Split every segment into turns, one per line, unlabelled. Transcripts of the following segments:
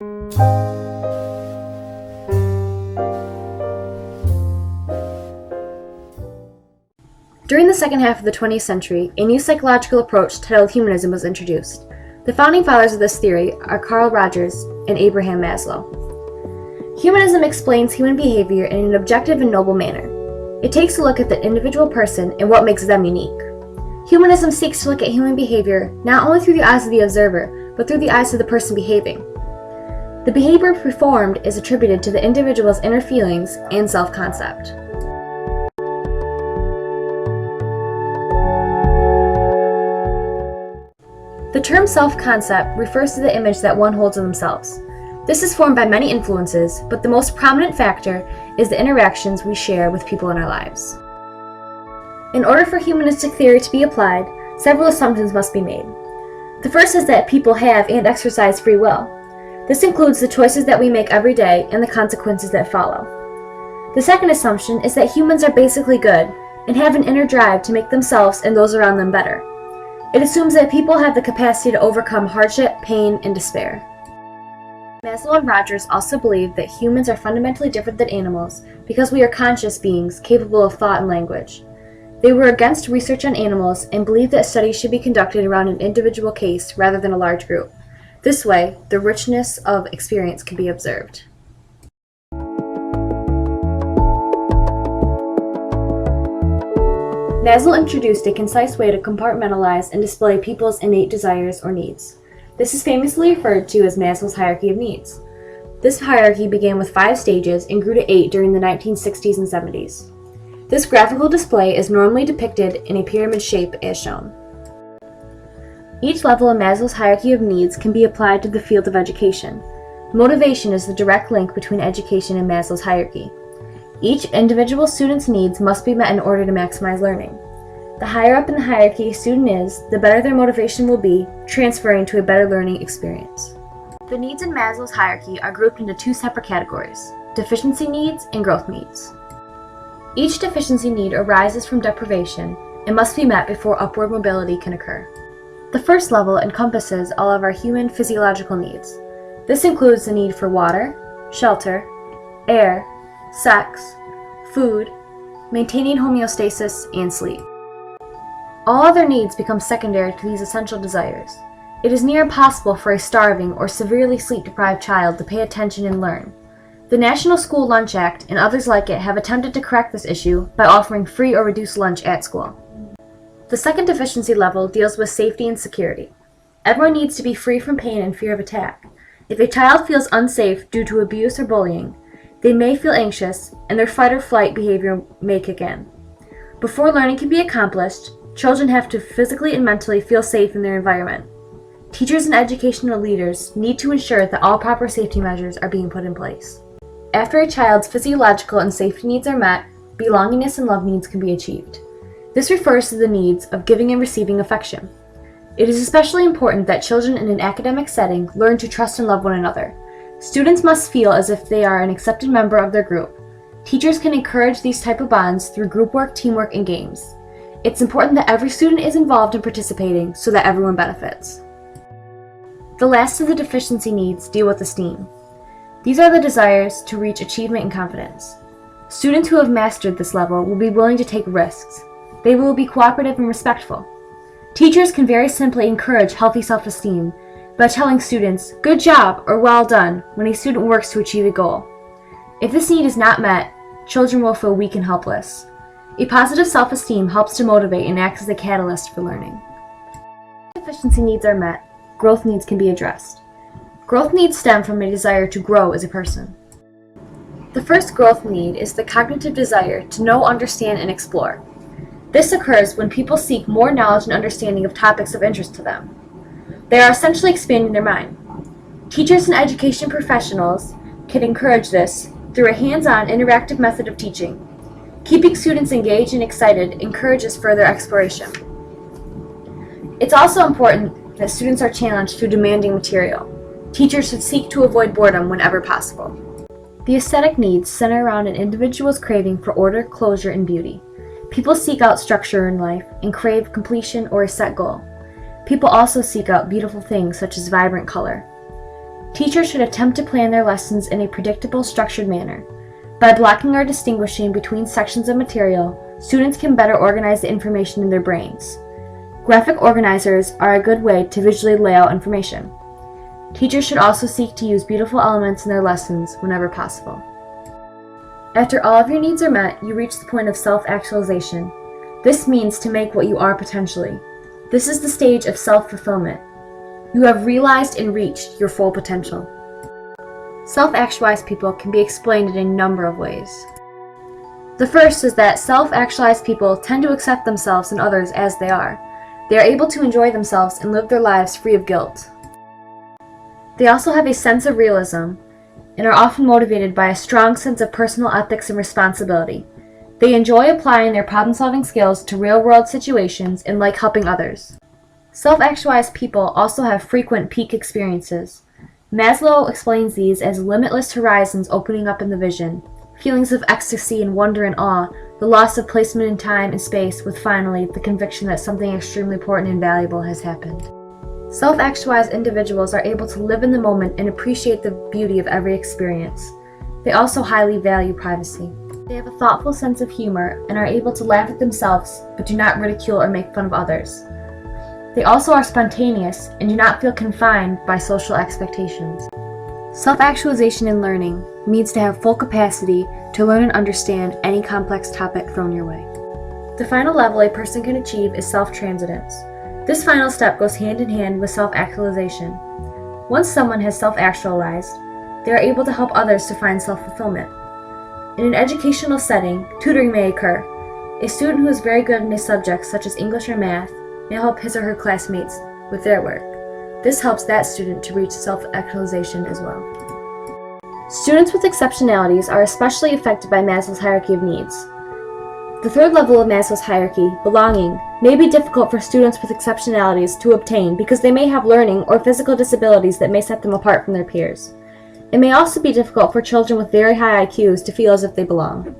During the second half of the 20th century, a new psychological approach titled humanism was introduced. The founding fathers of this theory are Carl Rogers and Abraham Maslow. Humanism explains human behavior in an objective and noble manner. It takes a look at the individual person and what makes them unique. Humanism seeks to look at human behavior not only through the eyes of the observer, but through the eyes of the person behaving. The behavior performed is attributed to the individual's inner feelings and self-concept. The term self-concept refers to the image that one holds of themselves. This is formed by many influences, but the most prominent factor is the interactions we share with people in our lives. In order for humanistic theory to be applied, several assumptions must be made. The first is that people have and exercise free will. This includes the choices that we make every day and the consequences that follow. The second assumption is that humans are basically good and have an inner drive to make themselves and those around them better. It assumes that people have the capacity to overcome hardship, pain, and despair. Maslow and Rogers also believe that humans are fundamentally different than animals because we are conscious beings capable of thought and language. They were against research on animals and believed that studies should be conducted around an individual case rather than a large group. This way, the richness of experience can be observed. Maslow introduced a concise way to compartmentalize and display people's innate desires or needs. This is famously referred to as Maslow's hierarchy of needs. This hierarchy began with 5 stages and grew to 8 during the 1960s and 70s. This graphical display is normally depicted in a pyramid shape as shown. Each level in Maslow's hierarchy of needs can be applied to the field of education. Motivation is the direct link between education and Maslow's hierarchy. Each individual student's needs must be met in order to maximize learning. The higher up in the hierarchy a student is, the better their motivation will be, transferring to a better learning experience. The needs in Maslow's hierarchy are grouped into 2 separate categories: deficiency needs and growth needs. Each deficiency need arises from deprivation and must be met before upward mobility can occur. The first level encompasses all of our human physiological needs. This includes the need for water, shelter, air, sex, food, maintaining homeostasis, and sleep. All other needs become secondary to these essential desires. It is near impossible for a starving or severely sleep-deprived child to pay attention and learn. The National School Lunch Act and others like it have attempted to correct this issue by offering free or reduced lunch at school. The second deficiency level deals with safety and security. Everyone needs to be free from pain and fear of attack. If a child feels unsafe due to abuse or bullying, they may feel anxious and their fight or flight behavior may kick in. Before learning can be accomplished, children have to physically and mentally feel safe in their environment. Teachers and educational leaders need to ensure that all proper safety measures are being put in place. After a child's physiological and safety needs are met, belongingness and love needs can be achieved. This refers to the needs of giving and receiving affection. It is especially important that children in an academic setting learn to trust and love one another. Students must feel as if they are an accepted member of their group. Teachers can encourage these type of bonds through group work, teamwork, and games. It's important that every student is involved in participating so that everyone benefits. The last of the deficiency needs deal with esteem. These are the desires to reach achievement and confidence. Students who have mastered this level will be willing to take risks. They will be cooperative and respectful. Teachers can very simply encourage healthy self-esteem by telling students, "Good job" or "Well done" when a student works to achieve a goal. If this need is not met, children will feel weak and helpless. A positive self-esteem helps to motivate and acts as a catalyst for learning. If deficiency needs are met, growth needs can be addressed. Growth needs stem from a desire to grow as a person. The first growth need is the cognitive desire to know, understand, and explore. This occurs when people seek more knowledge and understanding of topics of interest to them. They are essentially expanding their mind. Teachers and education professionals can encourage this through a hands-on interactive method of teaching. Keeping students engaged and excited encourages further exploration. It's also important that students are challenged through demanding material. Teachers should seek to avoid boredom whenever possible. The aesthetic needs center around an individual's craving for order, closure, and beauty. People seek out structure in life and crave completion or a set goal. People also seek out beautiful things such as vibrant color. Teachers should attempt to plan their lessons in a predictable, structured manner. By blocking or distinguishing between sections of material, students can better organize the information in their brains. Graphic organizers are a good way to visually lay out information. Teachers should also seek to use beautiful elements in their lessons whenever possible. After all of your needs are met, you reach the point of self-actualization. This means to make what you are potentially. This is the stage of self-fulfillment. You have realized and reached your full potential. Self-actualized people can be explained in a number of ways. The first is that self-actualized people tend to accept themselves and others as they are. They are able to enjoy themselves and live their lives free of guilt. They also have a sense of realism and are often motivated by a strong sense of personal ethics and responsibility. They enjoy applying their problem-solving skills to real-world situations and like helping others. Self-actualized people also have frequent peak experiences. Maslow explains these as limitless horizons opening up in the vision, feelings of ecstasy and wonder and awe, the loss of placement in time and space, with finally the conviction that something extremely important and valuable has happened. Self-actualized individuals are able to live in the moment and appreciate the beauty of every experience. They also highly value privacy. They have a thoughtful sense of humor and are able to laugh at themselves, but do not ridicule or make fun of others. They also are spontaneous and do not feel confined by social expectations. Self-actualization in learning means to have full capacity to learn and understand any complex topic thrown your way. The final level a person can achieve is self-transcendence. This final step goes hand in hand with self-actualization. Once someone has self-actualized, they are able to help others to find self-fulfillment. In an educational setting, tutoring may occur. A student who is very good in a subject such as English or math may help his or her classmates with their work. This helps that student to reach self-actualization as well. Students with exceptionalities are especially affected by Maslow's hierarchy of needs. The third level of Maslow's hierarchy, belonging, may be difficult for students with exceptionalities to obtain because they may have learning or physical disabilities that may set them apart from their peers. It may also be difficult for children with very high IQs to feel as if they belong.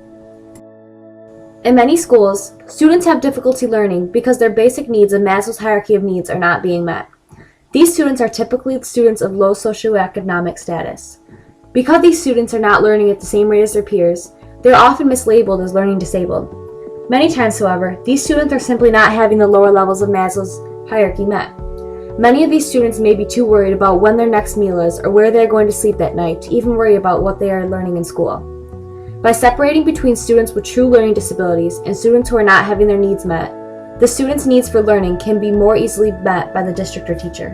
In many schools, students have difficulty learning because their basic needs of Maslow's hierarchy of needs are not being met. These students are typically students of low socioeconomic status. Because these students are not learning at the same rate as their peers, they are often mislabeled as learning disabled. Many times, however, these students are simply not having the lower levels of Maslow's hierarchy met. Many of these students may be too worried about when their next meal is or where they are going to sleep that night to even worry about what they are learning in school. By separating between students with true learning disabilities and students who are not having their needs met, the students' needs for learning can be more easily met by the district or teacher.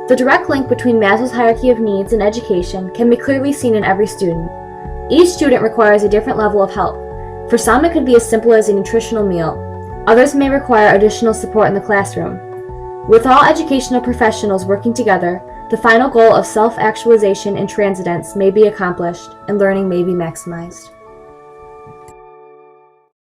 The direct link between Maslow's hierarchy of needs and education can be clearly seen in every student. Each student requires a different level of help. For some, it could be as simple as a nutritional meal. Others may require additional support in the classroom. With all educational professionals working together, the final goal of self-actualization and transcendence may be accomplished, and learning may be maximized.